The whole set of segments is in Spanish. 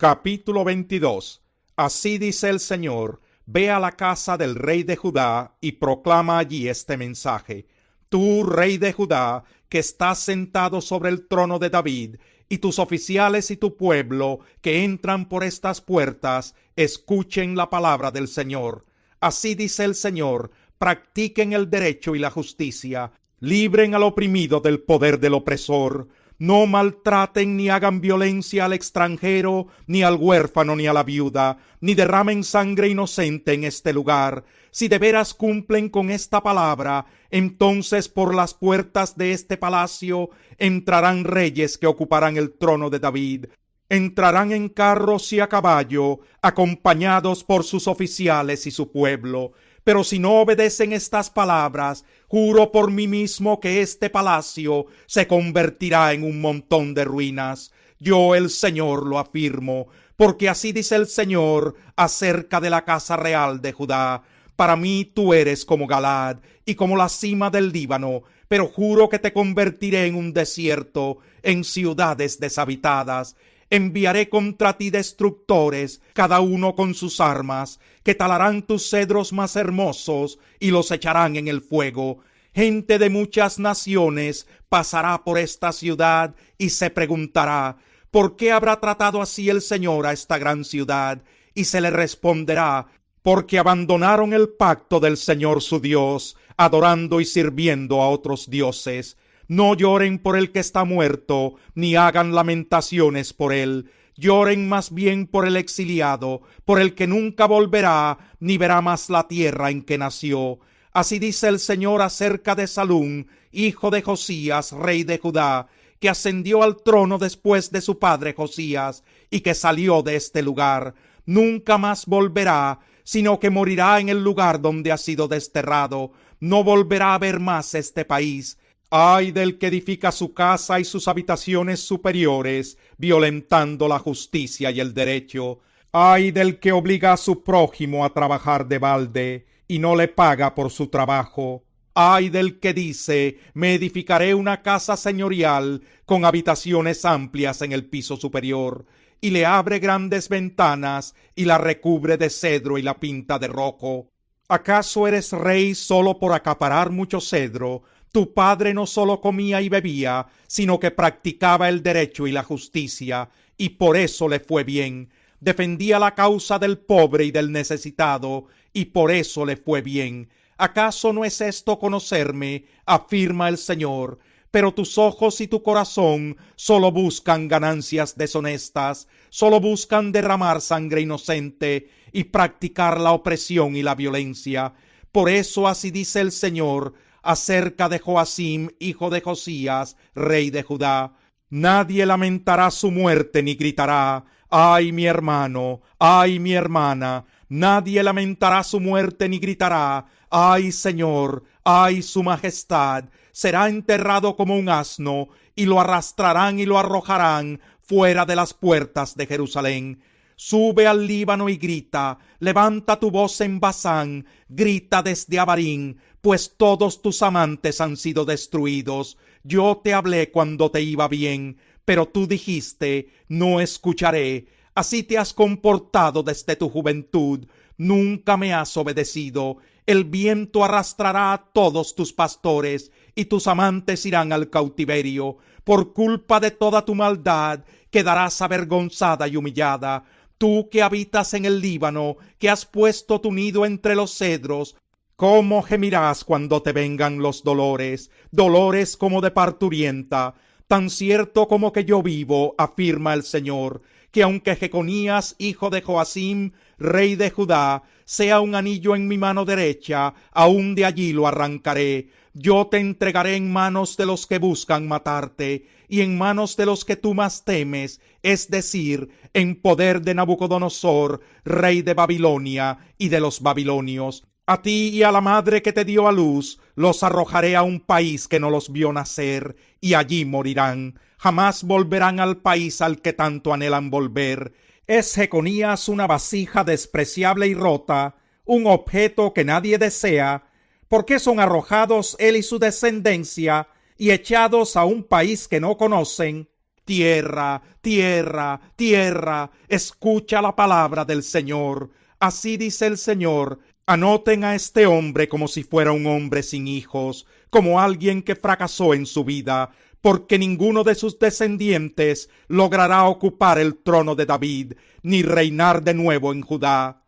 Capítulo 22. Así dice el Señor: Ve a la casa del rey de Judá y proclama allí este mensaje. Tú, rey de Judá, que estás sentado sobre el trono de David, y tus oficiales y tu pueblo que entran por estas puertas, escuchen la palabra del Señor. Así dice el Señor: practiquen el derecho y la justicia, libren al oprimido del poder del opresor. No maltraten ni hagan violencia al extranjero, ni al huérfano, ni a la viuda, ni derramen sangre inocente en este lugar. Si de veras cumplen con esta palabra, entonces por las puertas de este palacio entrarán reyes que ocuparán el trono de David. Entrarán en carros y a caballo, acompañados por sus oficiales y su pueblo. Pero si no obedecen estas palabras, juro por mí mismo que este palacio se convertirá en un montón de ruinas. Yo, el Señor, lo afirmo, porque así dice el Señor acerca de la casa real de Judá. Para mí tú eres como Galaad y como la cima del Líbano, pero juro que te convertiré en un desierto, en ciudades deshabitadas. Enviaré contra ti destructores, cada uno con sus armas, que talarán tus cedros más hermosos y los echarán en el fuego. Gente de muchas naciones pasará por esta ciudad y se preguntará: ¿por qué habrá tratado así el Señor a esta gran ciudad? Y se le responderá: porque abandonaron el pacto del Señor su Dios, adorando y sirviendo a otros dioses. No lloren por el que está muerto, ni hagan lamentaciones por él. Lloren más bien por el exiliado, por el que nunca volverá, ni verá más la tierra en que nació. Así dice el Señor acerca de Salum, hijo de Josías, rey de Judá, que ascendió al trono después de su padre Josías, y que salió de este lugar. Nunca más volverá, sino que morirá en el lugar donde ha sido desterrado. No volverá a ver más este país. Ay del que edifica su casa y sus habitaciones superiores, violentando la justicia y el derecho. Ay del que obliga a su prójimo a trabajar de balde y no le paga por su trabajo. Ay del que dice: me edificaré una casa señorial con habitaciones amplias en el piso superior, y le abre grandes ventanas y la recubre de cedro y la pinta de rojo. ¿Acaso eres rey solo por acaparar mucho cedro? Tu padre no solo comía y bebía, sino que practicaba el derecho y la justicia, y por eso le fue bien. Defendía la causa del pobre y del necesitado, y por eso le fue bien. ¿Acaso no es esto conocerme?, afirma el Señor. Pero tus ojos y tu corazón solo buscan ganancias deshonestas, solo buscan derramar sangre inocente y practicar la opresión y la violencia. Por eso así dice el Señor acerca de Joacim, hijo de Josías, rey de Judá: nadie lamentará su muerte ni gritará: ay mi hermano, ay mi hermana. Nadie lamentará su muerte ni gritará: ay Señor, ay su majestad. Será enterrado como un asno, y lo arrastrarán y lo arrojarán fuera de las puertas de Jerusalén. Sube al Líbano y grita, levanta tu voz en Basán, grita desde Abarín, pues todos tus amantes han sido destruidos. Yo te hablé cuando te iba bien, pero tú dijiste: no escucharé. Así te has comportado desde tu juventud, nunca me has obedecido. El viento arrastrará a todos tus pastores, y tus amantes irán al cautiverio. Por culpa de toda tu maldad, quedarás avergonzada y humillada. Tú que habitas en el Líbano, que has puesto tu nido entre los cedros, ¿cómo gemirás cuando te vengan los dolores? Dolores como de parturienta. Tan cierto como que yo vivo, afirma el Señor, que aunque Jeconías, hijo de Joacim, rey de Judá, sea un anillo en mi mano derecha, aún de allí lo arrancaré. Yo te entregaré en manos de los que buscan matarte, y en manos de los que tú más temes, es decir, en poder de Nabucodonosor, rey de Babilonia, y de los babilonios. A ti y a la madre que te dio a luz, los arrojaré a un país que no los vio nacer, y allí morirán. Jamás volverán al país al que tanto anhelan volver. ¿Es Jeconías una vasija despreciable y rota, un objeto que nadie desea? ¿Por qué son arrojados él y su descendencia y echados a un país que no conocen? Tierra, tierra, tierra, escucha la palabra del Señor. Así dice el Señor: anoten a este hombre como si fuera un hombre sin hijos, como alguien que fracasó en su vida, porque ninguno de sus descendientes logrará ocupar el trono de David, ni reinar de nuevo en Judá.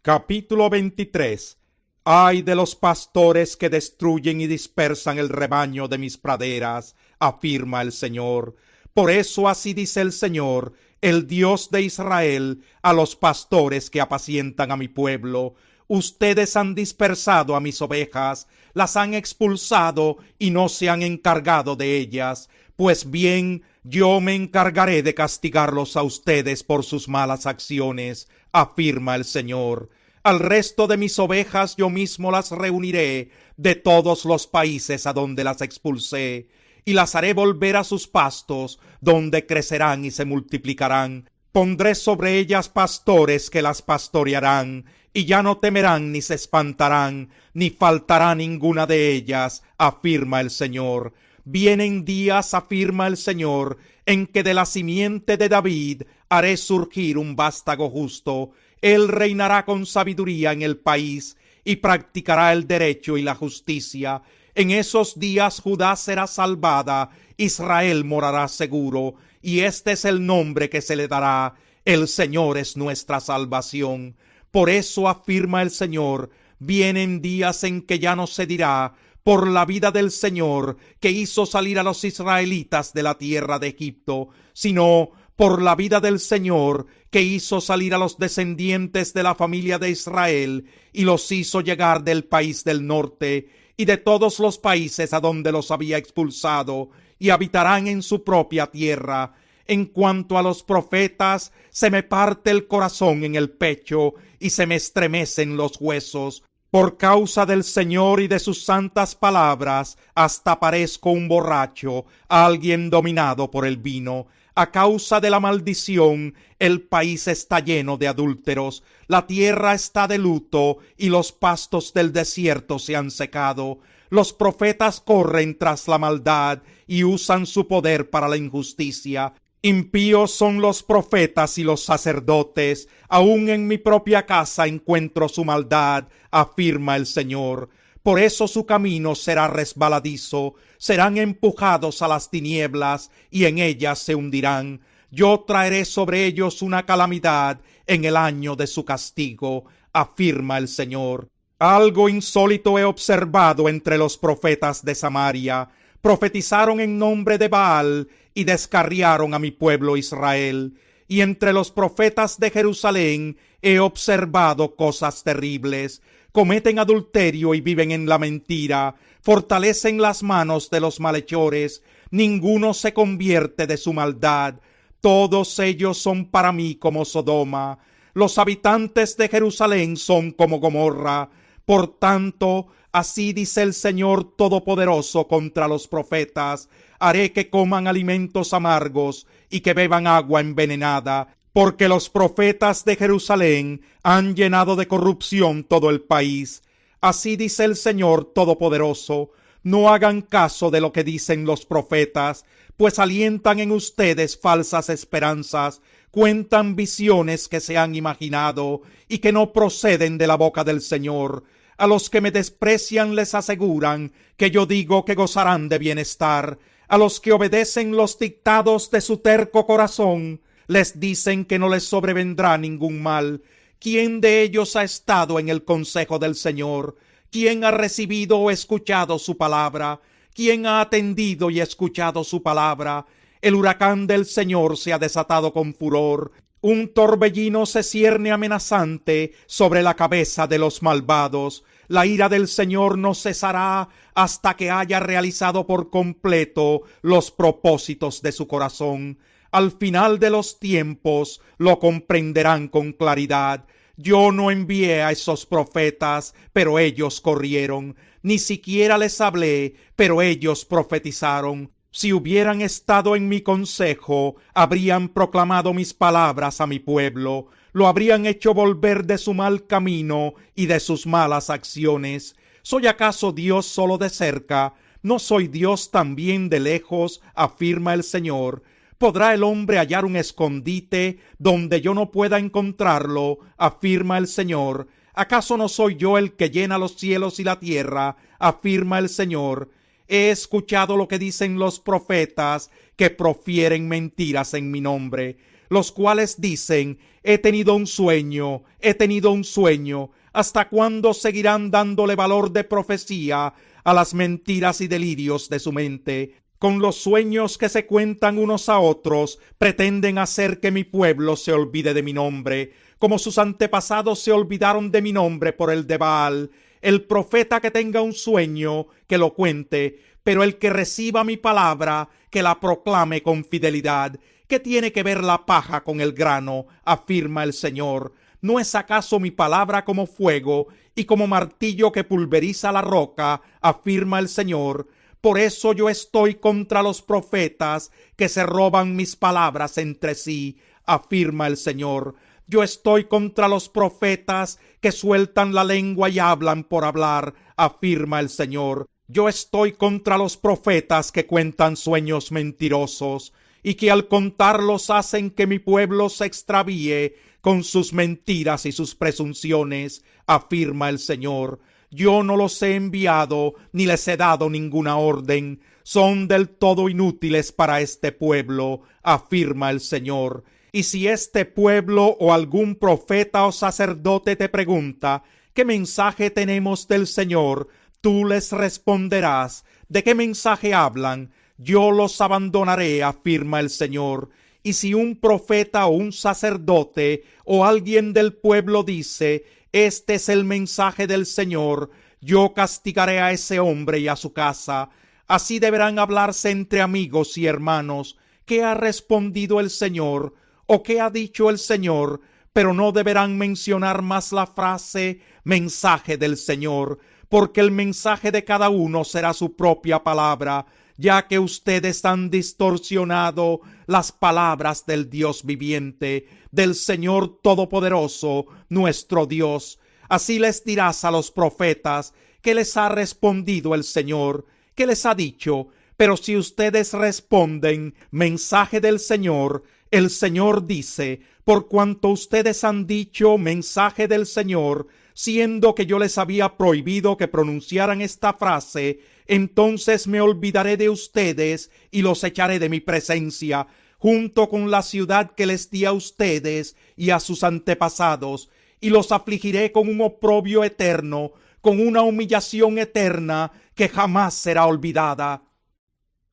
Capítulo 23. Ay de los pastores que destruyen y dispersan el rebaño de mis praderas, afirma el Señor. Por eso así dice el Señor, el Dios de Israel, a los pastores que apacientan a mi pueblo: ustedes han dispersado a mis ovejas, las han expulsado y no se han encargado de ellas. Pues bien, yo me encargaré de castigarlos a ustedes por sus malas acciones, afirma el Señor. Al resto de mis ovejas yo mismo las reuniré de todos los países a donde las expulsé, y las haré volver a sus pastos, donde crecerán y se multiplicarán. Pondré sobre ellas pastores que las pastorearán, y ya no temerán ni se espantarán, ni faltará ninguna de ellas, afirma el Señor. Vienen días, afirma el Señor, en que de la simiente de David haré surgir un vástago justo. Él reinará con sabiduría en el país, y practicará el derecho y la justicia. En esos días Judá será salvada, Israel morará seguro, y este es el nombre que se le dará: el Señor es nuestra salvación. Por eso afirma el Señor: vienen días en que ya no se dirá, por la vida del Señor, que hizo salir a los israelitas de la tierra de Egipto, sino por la vida del Señor, que hizo salir a los descendientes de la familia de Israel, y los hizo llegar del país del norte, y de todos los países a donde los había expulsado, y habitarán en su propia tierra. En cuanto a los profetas, se me parte el corazón en el pecho, y se me estremecen los huesos. Por causa del Señor y de sus santas palabras, hasta parezco un borracho, alguien dominado por el vino. A causa de la maldición, el país está lleno de adúlteros, la tierra está de luto, y los pastos del desierto se han secado. Los profetas corren tras la maldad, y usan su poder para la injusticia. Impíos son los profetas y los sacerdotes, aun en mi propia casa encuentro su maldad, afirma el Señor. Por eso su camino será resbaladizo, serán empujados a las tinieblas, y en ellas se hundirán. Yo traeré sobre ellos una calamidad en el año de su castigo, afirma el Señor. Algo insólito he observado entre los profetas de Samaria. Profetizaron en nombre de Baal y descarriaron a mi pueblo Israel. Y entre los profetas de Jerusalén he observado cosas terribles. Cometen adulterio y viven en la mentira, fortalecen las manos de los malhechores, ninguno se convierte de su maldad. Todos ellos son para mí como Sodoma, los habitantes de Jerusalén son como Gomorra. Por tanto, así dice el Señor Todopoderoso contra los profetas: haré que coman alimentos amargos y que beban agua envenenada, porque los profetas de Jerusalén han llenado de corrupción todo el país. Así dice el Señor Todopoderoso: no hagan caso de lo que dicen los profetas, pues alientan en ustedes falsas esperanzas, cuentan visiones que se han imaginado y que no proceden de la boca del Señor. A los que me desprecian les aseguran que yo digo que gozarán de bienestar. A los que obedecen los dictados de su terco corazón, les dicen que no les sobrevendrá ningún mal. ¿Quién de ellos ha estado en el consejo del Señor? ¿Quién ha recibido o escuchado su palabra? ¿Quién ha atendido y escuchado su palabra? El huracán del Señor se ha desatado con furor. Un torbellino se cierne amenazante sobre la cabeza de los malvados. La ira del Señor no cesará hasta que haya realizado por completo los propósitos de su corazón. Al final de los tiempos lo comprenderán con claridad. Yo no envié a esos profetas, pero ellos corrieron. Ni siquiera les hablé, pero ellos profetizaron. Si hubieran estado en mi consejo, habrían proclamado mis palabras a mi pueblo, lo habrían hecho volver de su mal camino y de sus malas acciones. ¿Soy acaso Dios solo de cerca? ¿No soy Dios también de lejos?, afirma el Señor. ¿Podrá el hombre hallar un escondite donde yo no pueda encontrarlo? Afirma el Señor. ¿Acaso no soy yo el que llena los cielos y la tierra? Afirma el Señor. He escuchado lo que dicen los profetas que profieren mentiras en mi nombre, los cuales dicen: he tenido un sueño, he tenido un sueño. ¿Hasta cuándo seguirán dándole valor de profecía a las mentiras y delirios de su mente? Con los sueños que se cuentan unos a otros, pretenden hacer que mi pueblo se olvide de mi nombre, como sus antepasados se olvidaron de mi nombre por el de Baal. El profeta que tenga un sueño, que lo cuente, pero el que reciba mi palabra, que la proclame con fidelidad. ¿Qué tiene que ver la paja con el grano? Afirma el Señor. ¿No es acaso mi palabra como fuego y como martillo que pulveriza la roca? Afirma el Señor. Por eso yo estoy contra los profetas que se roban mis palabras entre sí, afirma el Señor. Yo estoy contra los profetas que sueltan la lengua y hablan por hablar, afirma el Señor. Yo estoy contra los profetas que cuentan sueños mentirosos y que al contarlos hacen que mi pueblo se extravíe con sus mentiras y sus presunciones, afirma el Señor. Yo no los he enviado ni les he dado ninguna orden. Son del todo inútiles para este pueblo, afirma el Señor. Y si este pueblo o algún profeta o sacerdote te pregunta: ¿qué mensaje tenemos del Señor?, tú les responderás: ¿de qué mensaje hablan? Yo los abandonaré, afirma el Señor. Y si un profeta o un sacerdote o alguien del pueblo dice: este es el mensaje del Señor, yo castigaré a ese hombre y a su casa. Así deberán hablarse entre amigos y hermanos. ¿Qué ha respondido el Señor? ¿O qué ha dicho el Señor? Pero no deberán mencionar más la frase mensaje del Señor, porque el mensaje de cada uno será su propia palabra, ya que ustedes han distorsionado las palabras del Dios viviente, del Señor Todopoderoso, nuestro Dios. Así les dirás a los profetas: ¿qué les ha respondido el Señor? ¿Qué les ha dicho? Pero si ustedes responden: mensaje del Señor, el Señor dice: por cuanto ustedes han dicho mensaje del Señor, siendo que yo les había prohibido que pronunciaran esta frase, entonces me olvidaré de ustedes y los echaré de mi presencia, junto con la ciudad que les di a ustedes y a sus antepasados, y los afligiré con un oprobio eterno, con una humillación eterna que jamás será olvidada.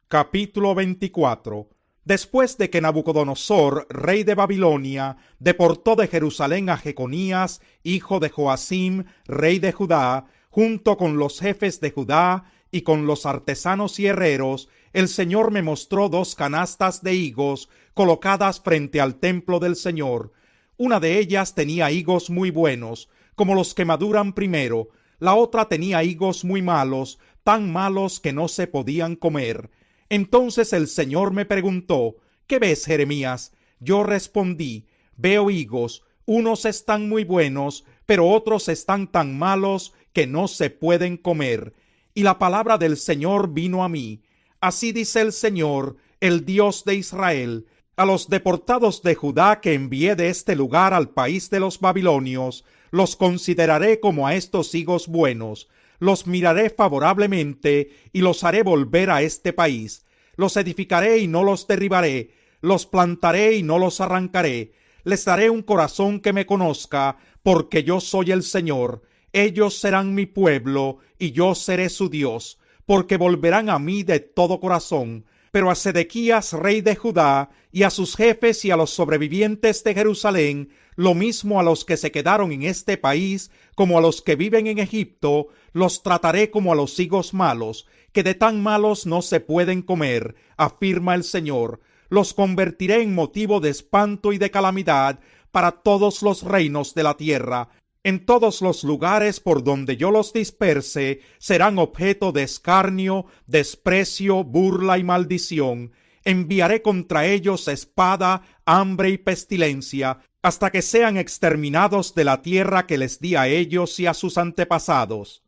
Capítulo 24. Después de que Nabucodonosor, rey de Babilonia, deportó de Jerusalén a Jeconías, hijo de Joacim, rey de Judá, junto con los jefes de Judá y con los artesanos y herreros, el Señor me mostró 2 canastas de higos colocadas frente al templo del Señor. Una de ellas tenía higos muy buenos, como los que maduran primero. La otra tenía higos muy malos, tan malos que no se podían comer. Entonces el Señor me preguntó: ¿qué ves, Jeremías? Yo respondí: veo higos, unos están muy buenos, pero otros están tan malos que no se pueden comer. Y la palabra del Señor vino a mí: así dice el Señor, el Dios de Israel: a los deportados de Judá que envié de este lugar al país de los babilonios, los consideraré como a estos higos buenos. Los miraré favorablemente y los haré volver a este país. Los edificaré y no los derribaré. Los plantaré y no los arrancaré. Les daré un corazón que me conozca, porque yo soy el Señor. Ellos serán mi pueblo y yo seré su Dios, porque volverán a mí de todo corazón. Pero a Sedequías, rey de Judá, y a sus jefes y a los sobrevivientes de Jerusalén, lo mismo a los que se quedaron en este país como a los que viven en Egipto, los trataré como a los higos malos, que de tan malos no se pueden comer, afirma el Señor. Los convertiré en motivo de espanto y de calamidad para todos los reinos de la tierra. En todos los lugares por donde yo los disperse, serán objeto de escarnio, desprecio, burla y maldición. Enviaré contra ellos espada, hambre y pestilencia, hasta que sean exterminados de la tierra que les di a ellos y a sus antepasados.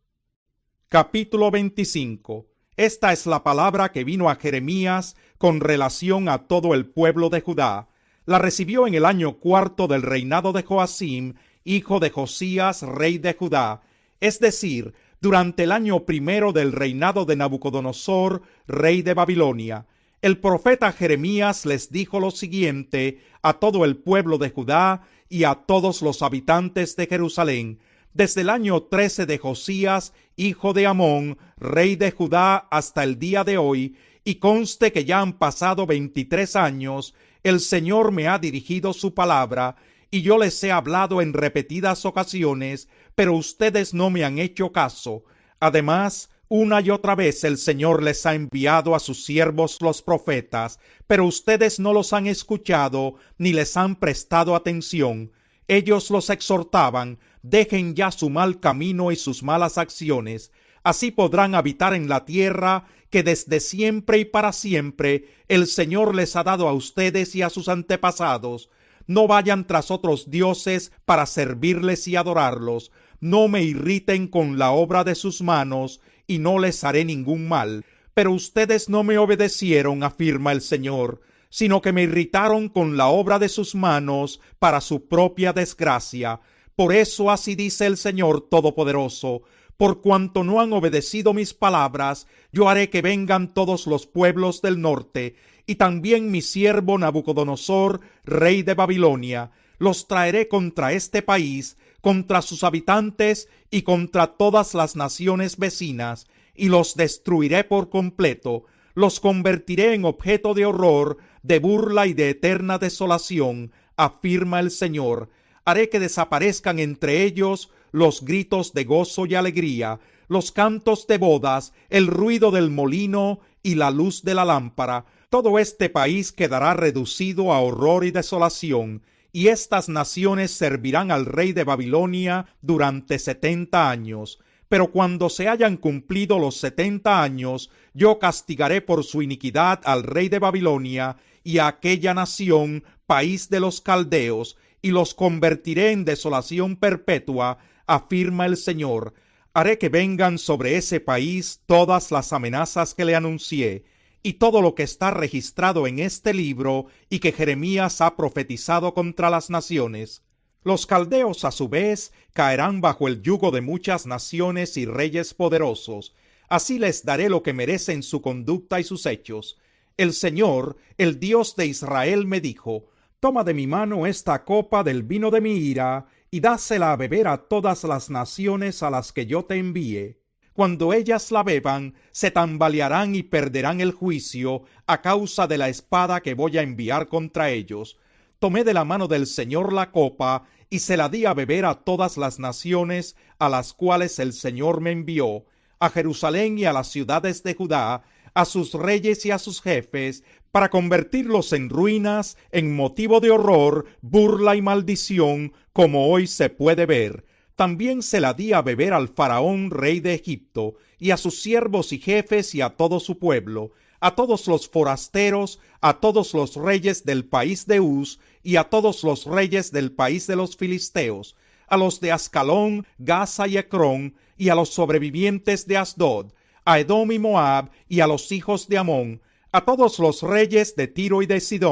Capítulo 25. Esta es la palabra que vino a Jeremías con relación a todo el pueblo de Judá. La recibió en el año 4 del reinado de Joacim, hijo de Josías, rey de Judá, es decir, durante el año 1 del reinado de Nabucodonosor, rey de Babilonia. El profeta Jeremías les dijo lo siguiente a todo el pueblo de Judá y a todos los habitantes de Jerusalén, desde el año 13 de Josías, hijo de Amón, rey de Judá, hasta el día de hoy, y conste que ya han pasado 23 años, el Señor me ha dirigido su palabra, y yo les he hablado en repetidas ocasiones, pero ustedes no me han hecho caso. Además, una y otra vez el Señor les ha enviado a sus siervos los profetas, pero ustedes no los han escuchado ni les han prestado atención. Ellos los exhortaban: dejen ya su mal camino y sus malas acciones. Así podrán habitar en la tierra que desde siempre y para siempre el Señor les ha dado a ustedes y a sus antepasados. No vayan tras otros dioses para servirles y adorarlos. No me irriten con la obra de sus manos, y no les haré ningún mal. Pero ustedes no me obedecieron, afirma el Señor, sino que me irritaron con la obra de sus manos para su propia desgracia. Por eso así dice el Señor Todopoderoso: por cuanto no han obedecido mis palabras, yo haré que vengan todos los pueblos del norte, y también mi siervo Nabucodonosor, rey de Babilonia. Los traeré contra este país, contra sus habitantes y contra todas las naciones vecinas, y los destruiré por completo. Los convertiré en objeto de horror, de burla y de eterna desolación, afirma el Señor. Haré que desaparezcan entre ellos los gritos de gozo y alegría, los cantos de bodas, el ruido del molino y la luz de la lámpara. Todo este país quedará reducido a horror y desolación, y estas naciones servirán al rey de Babilonia durante 70 años. Pero cuando se hayan cumplido los 70 años, yo castigaré por su iniquidad al rey de Babilonia y a aquella nación, país de los caldeos, y los convertiré en desolación perpetua, afirma el Señor. Haré que vengan sobre ese país todas las amenazas que le anuncié, y todo lo que está registrado en este libro y que Jeremías ha profetizado contra las naciones. Los caldeos, a su vez, caerán bajo el yugo de muchas naciones y reyes poderosos. Así les daré lo que merecen su conducta y sus hechos. El Señor, el Dios de Israel, me dijo: toma de mi mano esta copa del vino de mi ira, y dásela a beber a todas las naciones a las que yo te envíe. Cuando ellas la beban, se tambalearán y perderán el juicio a causa de la espada que voy a enviar contra ellos. Tomé de la mano del Señor la copa, y se la di a beber a todas las naciones a las cuales el Señor me envió, a Jerusalén y a las ciudades de Judá, a sus reyes y a sus jefes, para convertirlos en ruinas, en motivo de horror, burla y maldición, como hoy se puede ver. También se la di a beber al faraón rey de Egipto, y a sus siervos y jefes y a todo su pueblo, a todos los forasteros, a todos los reyes del país de Uz, y a todos los reyes del país de los filisteos, a los de Ascalón, Gaza y Ecrón, y a los sobrevivientes de Asdod, a Edom y Moab, y a los hijos de Amón, a todos los reyes de Tiro y de Sidón,